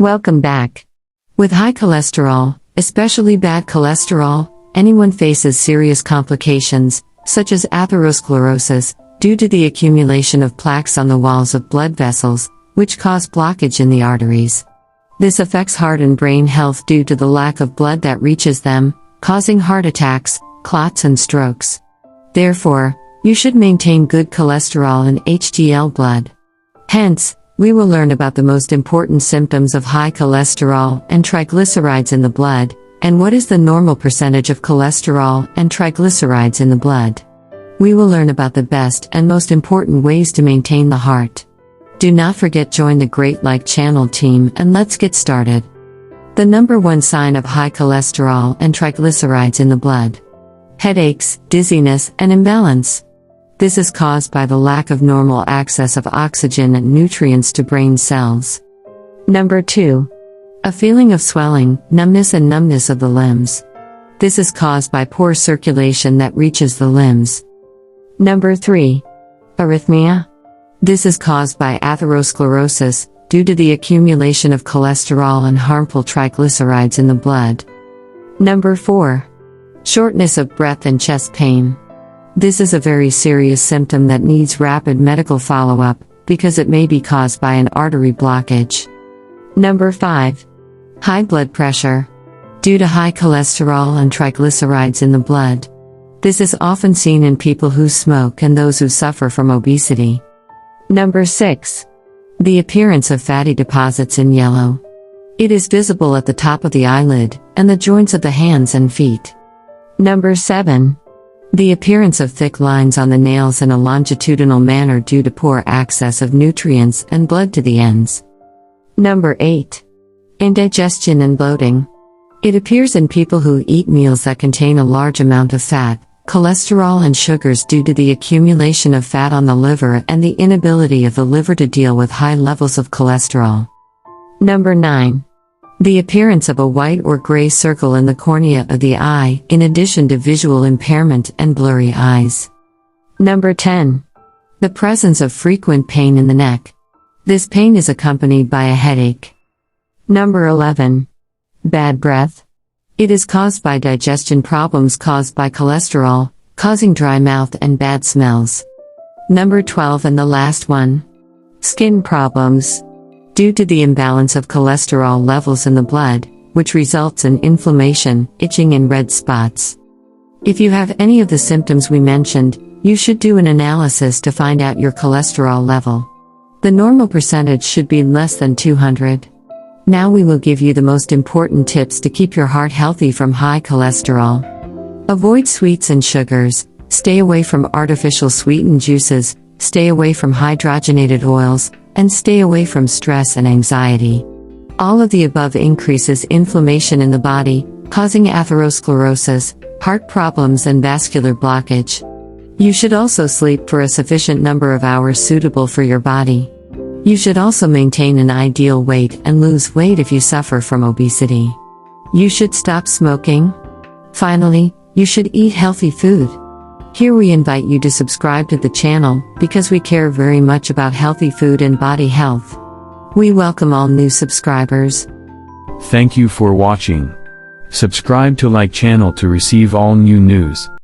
Welcome back. With high cholesterol, especially bad cholesterol, anyone faces serious complications, such as atherosclerosis, due to the accumulation of plaques on the walls of blood vessels, which cause blockage in the arteries. This affects heart and brain health due to the lack of blood that reaches them, causing heart attacks, clots and strokes. Therefore, you should maintain good cholesterol and HDL blood. Hence, we will learn about the most important symptoms of high cholesterol and triglycerides in the blood, and what is the normal percentage of cholesterol and triglycerides in the blood. We will learn about the best and most important ways to maintain the heart. Do not forget join the Great Like channel team and let's get started. The number one sign of high cholesterol and triglycerides in the blood. Headaches, dizziness, and imbalance. This is caused by the lack of normal access of oxygen and nutrients to brain cells. Number 2. A feeling of swelling, numbness of the limbs. This is caused by poor circulation that reaches the limbs. Number 3. Arrhythmia. This is caused by atherosclerosis, due to the accumulation of cholesterol and harmful triglycerides in the blood. Number 4. Shortness of breath and chest pain. This is a very serious symptom that needs rapid medical follow-up, because it may be caused by an artery blockage. Number 5. High blood pressure. Due to high cholesterol and triglycerides in the blood. This is often seen in people who smoke and those who suffer from obesity. Number 6. The appearance of fatty deposits in yellow. It is visible at the top of the eyelid, and the joints of the hands and feet. Number 7. The appearance of thick lines on the nails in a longitudinal manner due to poor access of nutrients and blood to the ends. Number 8. Indigestion and bloating. It appears in people who eat meals that contain a large amount of fat, cholesterol and sugars due to the accumulation of fat on the liver and the inability of the liver to deal with high levels of cholesterol. Number 9. The appearance of a white or gray circle in the cornea of the eye, in addition to visual impairment and blurry eyes. Number 10. The presence of frequent pain in the neck. This pain is accompanied by a headache. Number 11. Bad breath. It is caused by digestion problems caused by cholesterol, causing dry mouth and bad smells. Number 12 and the last one. Skin problems. Due to the imbalance of cholesterol levels in the blood, which results in inflammation, itching and red spots. If you have any of the symptoms we mentioned, you should do an analysis to find out your cholesterol level. The normal percentage should be less than 200. Now we will give you the most important tips to keep your heart healthy from high cholesterol. Avoid sweets and sugars, stay away from artificial sweetened juices, stay away from hydrogenated oils, and stay away from stress and anxiety. All of the above increases inflammation in the body, causing atherosclerosis, heart problems and vascular blockage. You should also sleep for a sufficient number of hours suitable for your body. You should also maintain an ideal weight and lose weight if you suffer from obesity. You should stop smoking. Finally, you should eat healthy food. Here we invite you to subscribe to the channel, because we care very much about healthy food and body health. We welcome all new subscribers. Thank you for watching. Subscribe to Like channel to receive all new news.